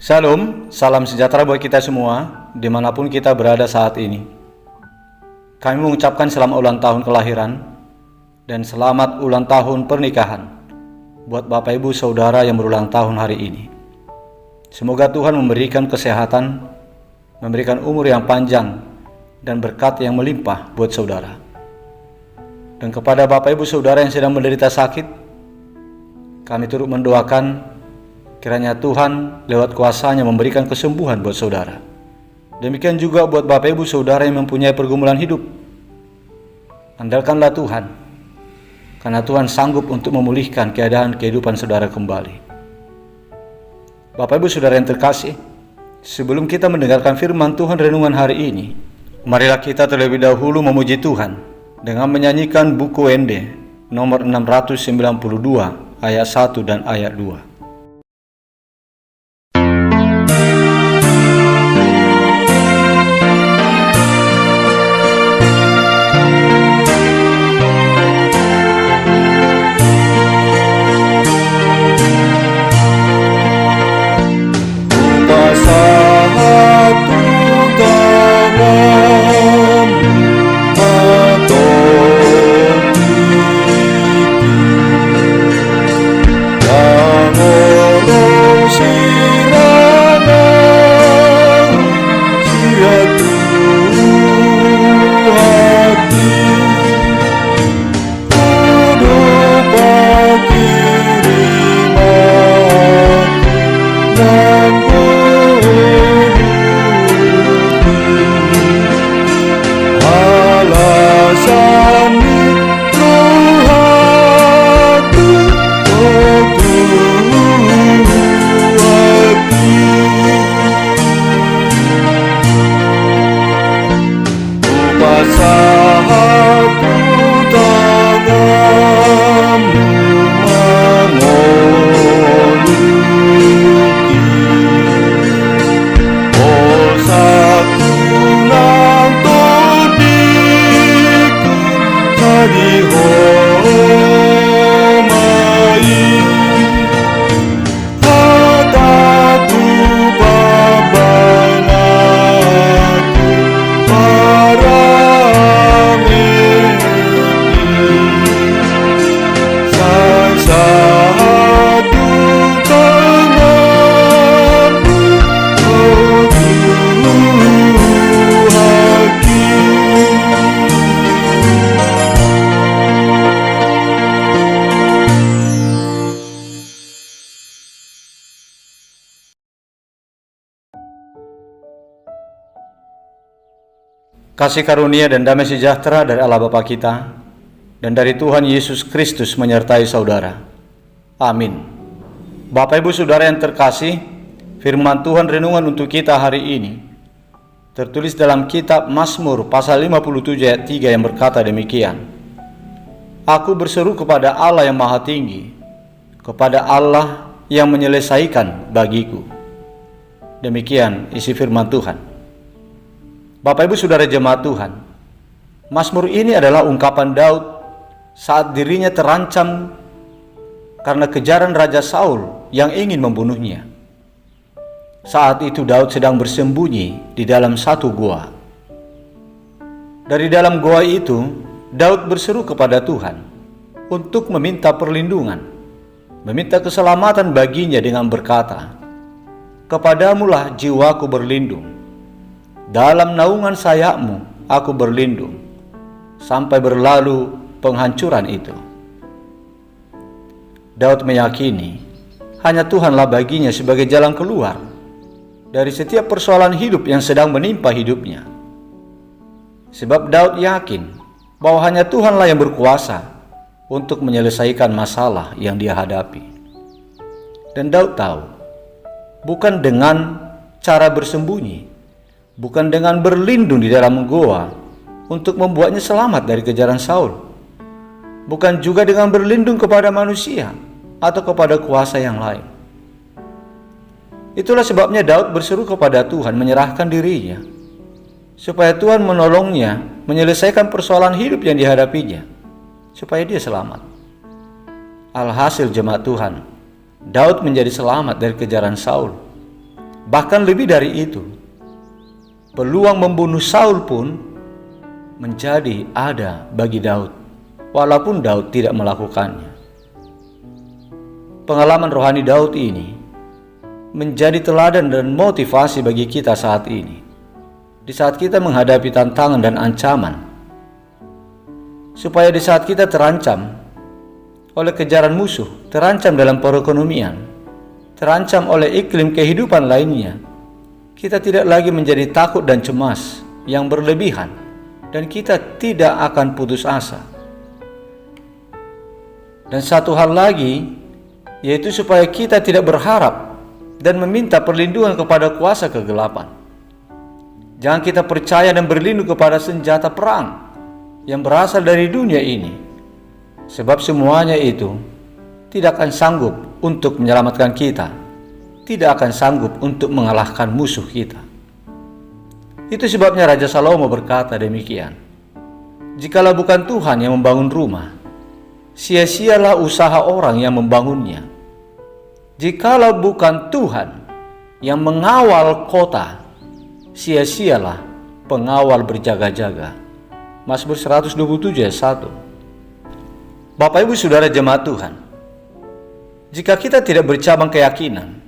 Shalom, salam sejahtera buat kita semua, dimanapun kita berada saat ini. Kami mengucapkan selamat ulang tahun kelahiran dan selamat ulang tahun pernikahan buat Bapak Ibu Saudara yang berulang tahun hari ini. Semoga Tuhan memberikan kesehatan, memberikan umur yang panjang, dan berkat yang melimpah buat saudara. Dan kepada Bapak Ibu Saudara yang sedang menderita sakit, kami turut mendoakan kiranya Tuhan lewat kuasa-Nya memberikan kesembuhan buat saudara. Demikian juga buat Bapak Ibu Saudara yang mempunyai pergumulan hidup. Andalkanlah Tuhan, karena Tuhan sanggup untuk memulihkan keadaan kehidupan saudara kembali. Bapak Ibu Saudara yang terkasih, sebelum kita mendengarkan firman Tuhan renungan hari ini, marilah kita terlebih dahulu memuji Tuhan dengan menyanyikan buku Ende nomor 692 ayat 1 dan ayat 2. Kasih karunia dan damai sejahtera dari Allah Bapa kita dan dari Tuhan Yesus Kristus menyertai saudara. Amin. Bapak Ibu Saudara yang terkasih, firman Tuhan renungan untuk kita hari ini tertulis dalam kitab Mazmur pasal 57 ayat 3 yang berkata demikian. Aku berseru kepada Allah yang maha tinggi, kepada Allah yang menyelesaikan bagiku. Demikian isi firman Tuhan. Bapak Ibu Saudara jemaat Tuhan, Mazmur ini adalah ungkapan Daud saat dirinya terancam karena kejaran Raja Saul yang ingin membunuhnya. Saat itu Daud sedang bersembunyi di dalam satu gua. Dari dalam gua itu, Daud berseru kepada Tuhan untuk meminta perlindungan, meminta keselamatan baginya dengan berkata, "Kepadamulah jiwaku berlindung. Dalam naungan sayapmu aku berlindung, sampai berlalu penghancuran itu." Daud meyakini hanya Tuhanlah baginya sebagai jalan keluar dari setiap persoalan hidup yang sedang menimpa hidupnya. Sebab Daud yakin bahwa hanya Tuhanlah yang berkuasa untuk menyelesaikan masalah yang dia hadapi. Dan Daud tahu, bukan dengan cara bersembunyi, bukan dengan berlindung di dalam goa untuk membuatnya selamat dari kejaran Saul, bukan juga dengan berlindung kepada manusia atau kepada kuasa yang lain. Itulah sebabnya Daud berseru kepada Tuhan menyerahkan dirinya, supaya Tuhan menolongnya menyelesaikan persoalan hidup yang dihadapinya, supaya dia selamat. Alhasil jemaat Tuhan, Daud menjadi selamat dari kejaran Saul. Bahkan lebih dari itu, peluang membunuh Saul pun menjadi ada bagi Daud, walaupun Daud tidak melakukannya. Pengalaman rohani Daud ini menjadi teladan dan motivasi bagi kita saat ini. Di saat kita menghadapi tantangan dan ancaman, supaya di saat kita terancam oleh kejaran musuh, terancam dalam perekonomian, terancam oleh iklim kehidupan lainnya, kita tidak lagi menjadi takut dan cemas yang berlebihan, dan kita tidak akan putus asa. Dan satu hal lagi, yaitu supaya kita tidak berharap dan meminta perlindungan kepada kuasa kegelapan. Jangan kita percaya dan berlindung kepada senjata perang yang berasal dari dunia ini, sebab semuanya itu tidak akan sanggup untuk menyelamatkan kita, tidak akan sanggup untuk mengalahkan musuh kita. Itu sebabnya Raja Salomo berkata demikian, "Jikalau bukan Tuhan yang membangun rumah, sia-sialah usaha orang yang membangunnya. Jikalau bukan Tuhan yang mengawal kota, sia-sialah pengawal berjaga-jaga." Mazmur 127 ayat 1. Bapak Ibu Saudara jemaat Tuhan, jika kita tidak bercabang keyakinan,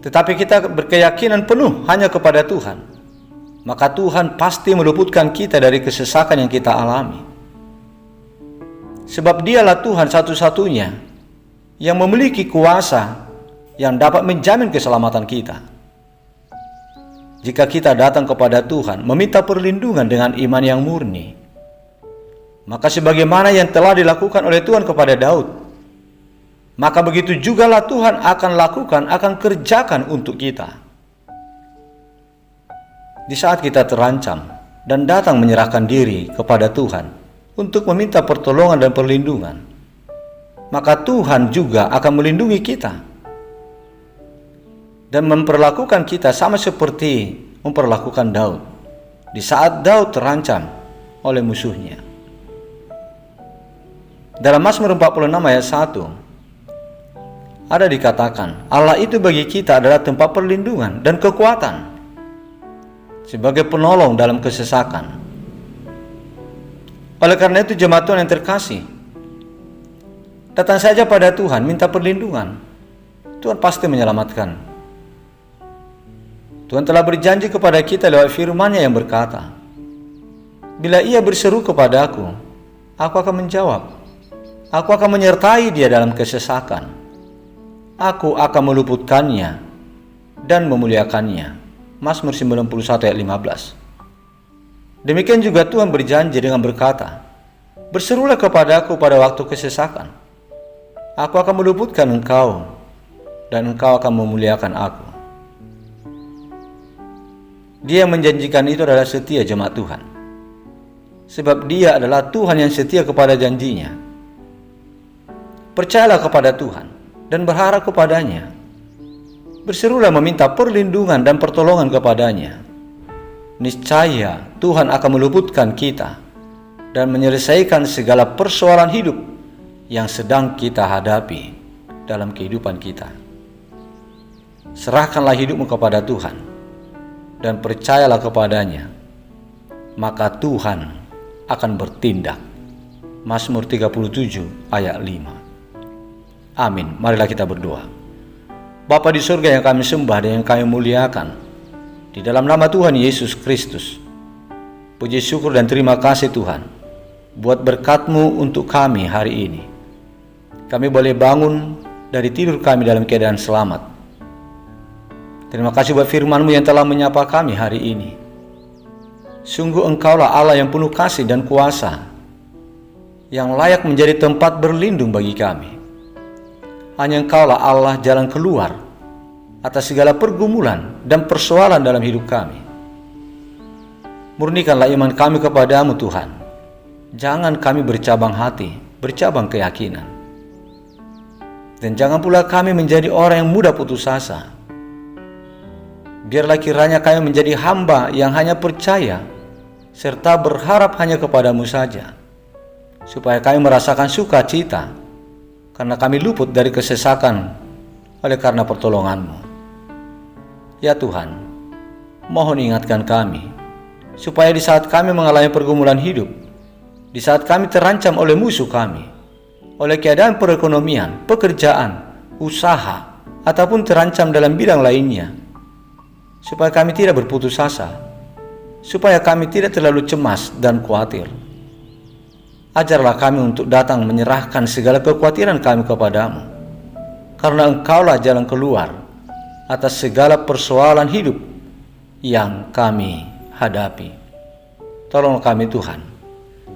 tetapi kita berkeyakinan penuh hanya kepada Tuhan, maka Tuhan pasti meluputkan kita dari kesesakan yang kita alami. Sebab Dialah Tuhan satu-satunya yang memiliki kuasa yang dapat menjamin keselamatan kita. Jika kita datang kepada Tuhan meminta perlindungan dengan iman yang murni, maka sebagaimana yang telah dilakukan oleh Tuhan kepada Daud, maka begitu jugalah Tuhan akan kerjakan untuk kita. Di saat kita terancam dan datang menyerahkan diri kepada Tuhan untuk meminta pertolongan dan perlindungan, maka Tuhan juga akan melindungi kita dan memperlakukan kita sama seperti memperlakukan Daud di saat Daud terancam oleh musuhnya. Dalam Mazmur 46 ayat 1 ada dikatakan, Allah itu bagi kita adalah tempat perlindungan dan kekuatan, sebagai penolong dalam kesesakan. Oleh karena itu jemaat Tuhan yang terkasih, datang saja pada Tuhan, minta perlindungan. Tuhan pasti menyelamatkan. Tuhan telah berjanji kepada kita lewat firman-Nya yang berkata, "Bila ia berseru kepadaku, aku akan menjawab. Aku akan menyertai dia dalam kesesakan. Aku akan meluputkannya dan memuliakannya." Mazmur 91 ayat 15. Demikian juga Tuhan berjanji dengan berkata, "Berserulah kepadaku pada waktu kesesakan. Aku akan meluputkan engkau dan engkau akan memuliakan aku." Dia yang menjanjikan itu adalah setia jemaat Tuhan, sebab Dia adalah Tuhan yang setia kepada janjinya. Percayalah kepada Tuhan dan berharap kepadanya. Berserulah meminta perlindungan dan pertolongan kepadanya. Niscaya Tuhan akan meluputkan kita dan menyelesaikan segala persoalan hidup yang sedang kita hadapi dalam kehidupan kita. Serahkanlah hidupmu kepada Tuhan dan percayalah kepadanya, maka Tuhan akan bertindak. Mazmur 37 ayat 5. Amin. Marilah kita berdoa. Bapa di surga yang kami sembah dan yang kami muliakan, di dalam nama Tuhan Yesus Kristus, puji syukur dan terima kasih Tuhan buat berkat-Mu untuk kami hari ini. Kami boleh bangun dari tidur kami dalam keadaan selamat. Terima kasih buat firman-Mu yang telah menyapa kami hari ini. Sungguh Engkaulah Allah yang penuh kasih dan kuasa, yang layak menjadi tempat berlindung bagi kami. Hanya Engkaulah Allah jalan keluar atas segala pergumulan dan persoalan dalam hidup kami. Murnikanlah iman kami kepada-Mu Tuhan. Jangan kami bercabang hati, bercabang keyakinan. Dan jangan pula kami menjadi orang yang mudah putus asa. Biarlah kiranya kami menjadi hamba yang hanya percaya serta berharap hanya kepada-Mu saja, supaya kami merasakan sukacita karena kami luput dari kesesakan oleh karena pertolongan-Mu. Ya Tuhan, mohon ingatkan kami, supaya di saat kami mengalami pergumulan hidup, di saat kami terancam oleh musuh kami, oleh keadaan perekonomian, pekerjaan, usaha, ataupun terancam dalam bidang lainnya, supaya kami tidak berputus asa, supaya kami tidak terlalu cemas dan khawatir. Ajarlah kami untuk datang menyerahkan segala kekhawatiran kami kepadamu, karena Engkaulah jalan keluar atas segala persoalan hidup yang kami hadapi. Tolong kami Tuhan,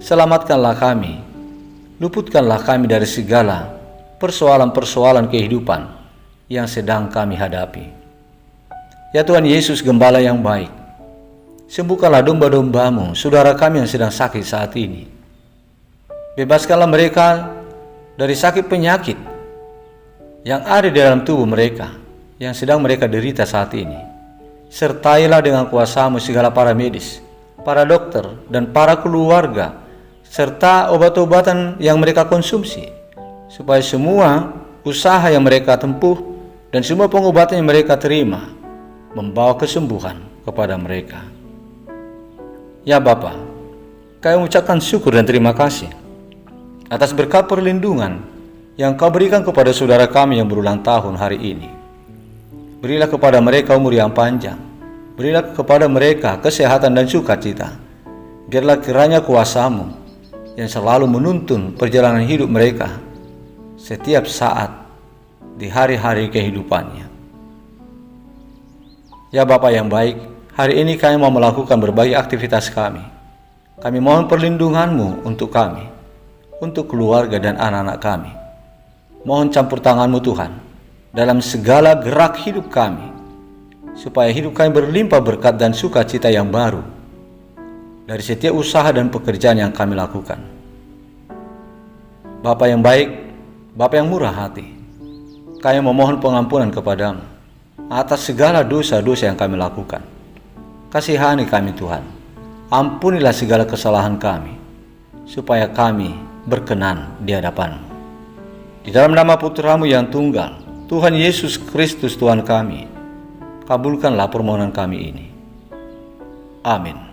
selamatkanlah kami, luputkanlah kami dari segala persoalan-persoalan kehidupan yang sedang kami hadapi. Ya Tuhan Yesus, Gembala yang baik, sembuhkanlah domba-dombamu, saudara kami yang sedang sakit saat ini. Bebaskanlah mereka dari sakit penyakit yang ada di dalam tubuh mereka, yang sedang mereka derita saat ini. Sertailah dengan kuasa-Mu segala para medis, para dokter, dan para keluarga, serta obat-obatan yang mereka konsumsi, supaya semua usaha yang mereka tempuh dan semua pengobatan yang mereka terima membawa kesembuhan kepada mereka. Ya Bapa, kami mengucapkan syukur dan terima kasih atas berkat perlindungan yang Kau berikan kepada saudara kami yang berulang tahun hari ini. Berilah kepada mereka umur yang panjang, berilah kepada mereka kesehatan dan sukacita. Biarlah kiranya kuasa-Mu yang selalu menuntun perjalanan hidup mereka setiap saat di hari-hari kehidupannya. Ya Bapa yang baik, hari ini kami mau melakukan berbagai aktivitas kami. Kami mohon perlindungan-Mu untuk kami, untuk keluarga dan anak-anak kami. Mohon campur tangan-Mu Tuhan dalam segala gerak hidup kami, supaya hidup kami berlimpah berkat dan sukacita yang baru dari setiap usaha dan pekerjaan yang kami lakukan. Bapa yang baik, Bapa yang murah hati, kami memohon pengampunan kepadamu atas segala dosa-dosa yang kami lakukan. Kasihani kami Tuhan, ampunilah segala kesalahan kami, supaya kami berkenan di hadapan-Mu. Di dalam nama Putra-Mu yang tunggal, Tuhan Yesus Kristus Tuhan kami, kabulkanlah permohonan kami ini. Amin.